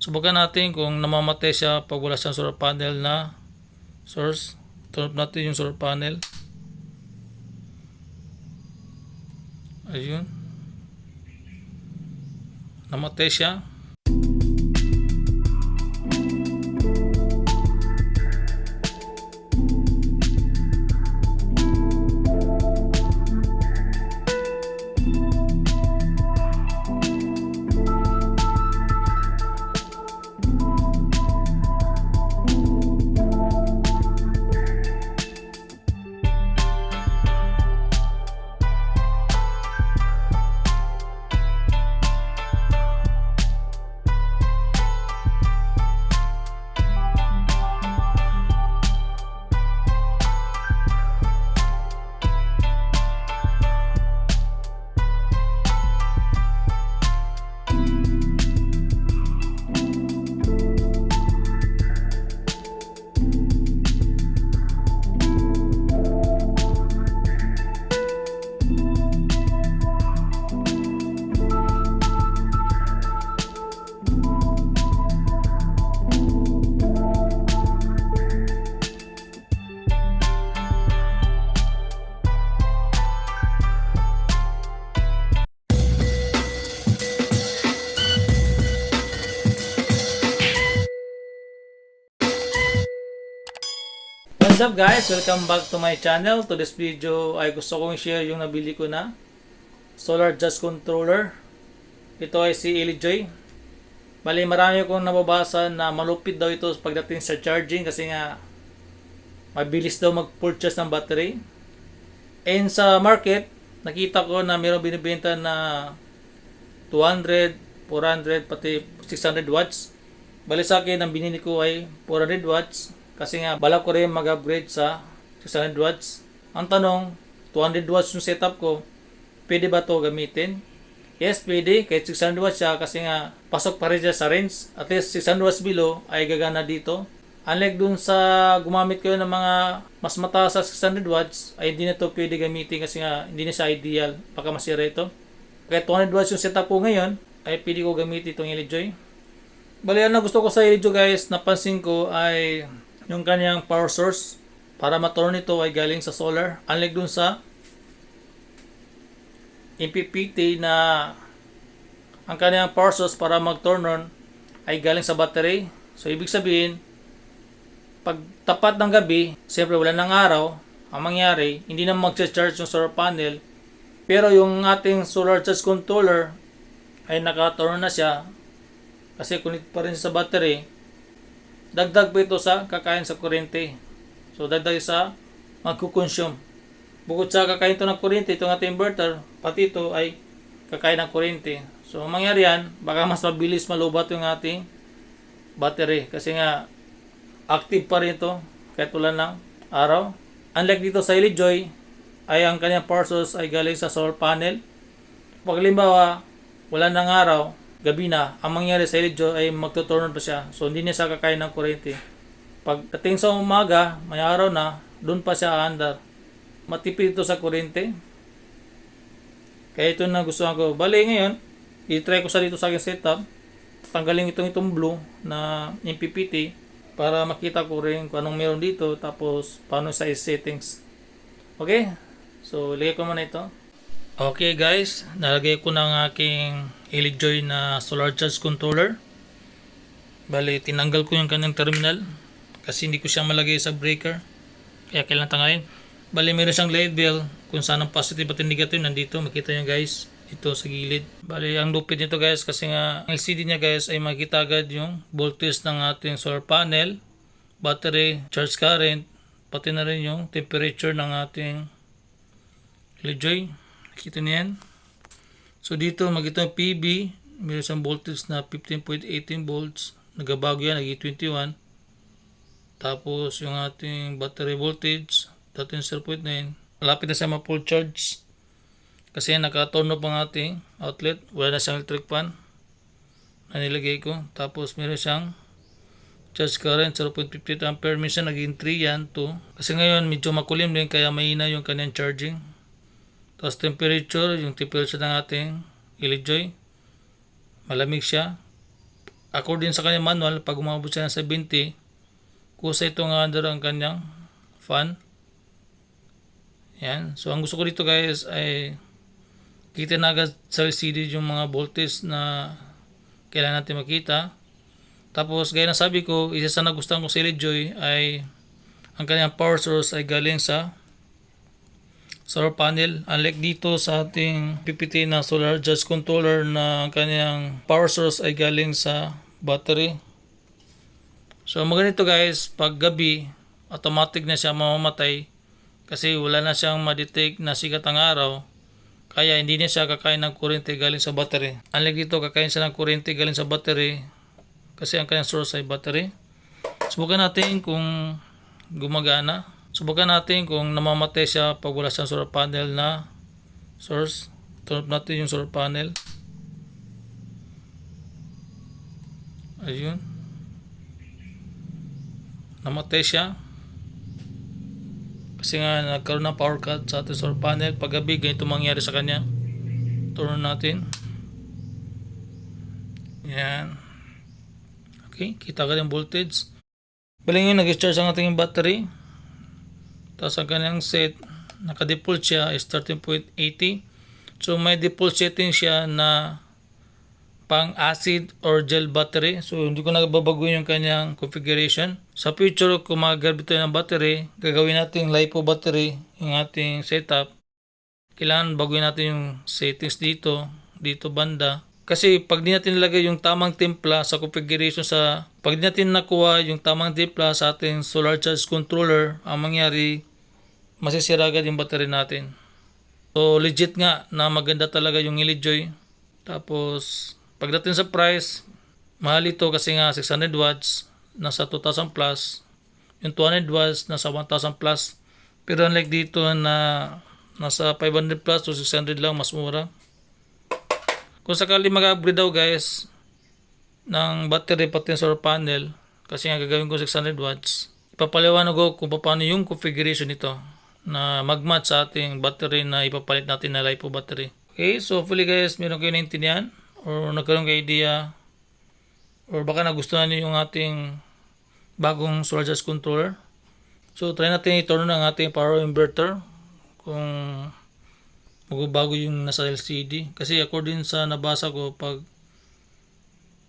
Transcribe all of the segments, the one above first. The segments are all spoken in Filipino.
Subukan natin kung namamatay siya pag wala siyang solar panel na source. Turn off natin yung solar panel. Ayun. Namatay siya. What's up guys? Welcome back to my channel. To this video ay gusto kong share yung nabili ko na solar adjust controller. Ito ay si Ilijoy. Bali marami akong nababasa na malupit daw ito pagdating sa charging kasi nga mabilis daw mag-purchase ng battery. And sa market, nakita ko na mayroong binibenta na 200, 400, pati 600 watts. Bali sa akin, ang binili ko ay 400 watts. Kasi nga, balak ko rin mag-upgrade sa 600 watts. Ang tanong, 200 watts yung setup ko, pwede ba to gamitin? Yes, pwede. Kahit 600 watts siya kasi nga, pasok pa rin siya sa range. At least 600 watts below ay gagana dito. Unlike dun sa gumamit ko ng mga mas mataas sa 600 watts, ay hindi na to pwede gamitin kasi nga, hindi na siya ideal. Baka masira ito. Kahit 200 watts yung setup ko ngayon, ay pwede ko gamitin itong Ilijoy. Bali, ang gusto ko sa Ilijoy guys, napansin ko ay yung kanyang power source para ma-turn ito ay galing sa solar. Unlike dun sa MPPT na ang kanyang power source para mag-turn on ay galing sa battery. So ibig sabihin, pag tapat ng gabi, siyempre wala ng araw, ang mangyari, hindi na mag-charge yung solar panel, pero yung ating solar charge controller ay naka-turn na siya kasi connect pa rin sa battery. Dagdag pa ito sa kakain sa kuryente. So dagdag sa magkukonsume. Bukod sa kakain ito ng kuryente, itong ating inverter, pati ito ay kakain ng kuryente. So ang mangyari yan, baka mas mabilis malubat yung ating battery. Kasi nga, active pa rin ito kahit wala ng araw. Unlike dito sa Ilijoy, ay ang kanyang power source ay galing sa solar panel. Pag limbawa, wala ng araw, gabi na, ang mangyari sa Ilijoy ay magtuturn pa siya. So hindi niya siya kakain ng kuryente. Pagdating sa umaga, may araw na, doon pa siya aandar. Matipid ito sa kuryente. Kaya ito na gusto ko. Bali ngayon, i-try ko sa dito sa aking setup. Tanggalin itong blue na MPPT para makita ko rin kung anong meron dito. Tapos paano sa settings. Okay? So ilagay ko muna ito. Okay guys, nalagay ko na ang aking Ilijoy na solar charge controller. Bali, tinanggal ko yung kanyang terminal kasi hindi ko siya malagay sa breaker. Kaya kailangan tanggalin. Bali, meron siyang label kung saan ang positive at negative. Nandito, makita nyo guys. Ito sa gilid. Bali, ang lupit nito guys kasi nga ang LCD niya guys ay makita agad yung voltage ng ating solar panel, battery, charge current, pati na rin yung temperature ng ating Ilijoy. Nakita niyo yan. So dito makita yung PB, mayroon siyang voltage na 15.18 volts. Nagabago yan, naging 21. Tapos yung ating battery voltage, 13.9. Malapit na siya ma-full charge. Kasi naka-turn off ang ating outlet. Wala na siyang electric fan na nilagay ko. Tapos meron siyang charge current 0.58 ampere. Minsan naging 3 yan, 2. Kasi ngayon medyo makulim din kaya mahina yung kanyang charging. Tapos temperature, yung temperature ng ating Ilijoy, malamig siya. according sa kanyang manual, pag umabot siya ng 70, kusa ito nga under ang kanyang fan. Yan. So, ang gusto ko dito guys ay kita na agad sa LCD yung mga voltage na kailangan natin makita. Tapos, gaya na sabi ko, isa sa nagustuhan ko sa LEDjoy ay ang kanyang power source ay galing sa solar panel. Unlike dito sa ating PPT na solar charge controller na ang kanyang power source ay galing sa battery. So maganito guys, pag gabi, automatic na siya mamamatay kasi wala na siyang ma-detect na sikat ang araw. Kaya hindi na siya kakain ng kuryente galing sa battery. Unlike dito, kakain siya ng kuryente galing sa battery kasi ang kanyang source ay battery. Subukan natin kung gumagana. Subukan natin kung namamatay siya pag wala siyang solar panel na source. Turn off natin yung solar panel. Ayun. Namatay siya. Kasi nga nagkaroon ng power cut sa ating solar panel. Pag gabi, ganito mangyari sa kanya. Turn on natin. Yan. Okay, kita ka yung voltage. Baling yun, nag-charge ang ating battery. Tapos ang kanyang set, naka-default siya is 13.80. So may default setting siya na pang acid or gel battery. So hindi ko nagbabago yung kanyang configuration. Sa future, kung mag-grab ito ng battery, gagawin natin LiPo battery yung ating setup. Kailangan baguhin natin yung settings dito banda. Kasi pag di natin nilagay yung tamang timpla sa configuration pag di natin nakuha yung tamang timpla sa ating solar charge controller, ang mangyari, masisira agad yung battery natin. So legit nga na maganda talaga yung LEDjoy. Tapos pagdating sa price, mahal ito kasi nga 600 watts, nasa 2,000 plus. Yung 200 watts, nasa 1,000 plus. Pero unlike dito na nasa 500 plus to 600 lang, mas mura. Kung sakali mag-upgrade daw guys ng battery pati solar panel, kasi nga gagawin ko 600 watts, ipapaliwanag ko kung paano yung configuration nito na mag-match sa ating battery na ipapalit natin na LiPo battery. Okay, so hopefully guys, meron kayo naintindihan or nagkaroon kayo idea or baka nagustuhan niyo yung ating bagong solar charge controller. So try natin i-turn on ang ating power inverter kung magbabago yung nasa LCD. Kasi according sa nabasa ko, pag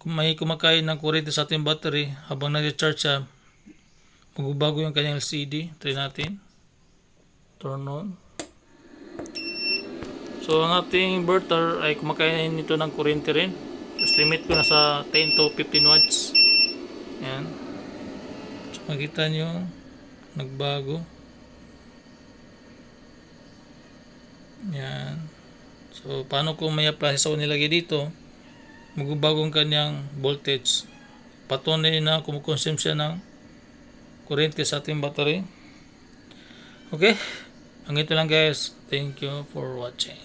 may kumakain ng kuryente sa ating battery habang nag-charge siya, magbabago yung kanyang LCD. Try natin. Turn on. So ang ating inverter ay kumakain nito ng kuryente rin. Tapos limit ko nasa 10 to 15 watts. Yan. So makita nyo, nagbago. Yan. So paano kung may appliance ako nilagay dito, magbabago ang kanyang voltage. Patunay na kumukonsume siya ng kuryente sa ating battery. Okay. Hanggang ito lang guys. Thank you for watching.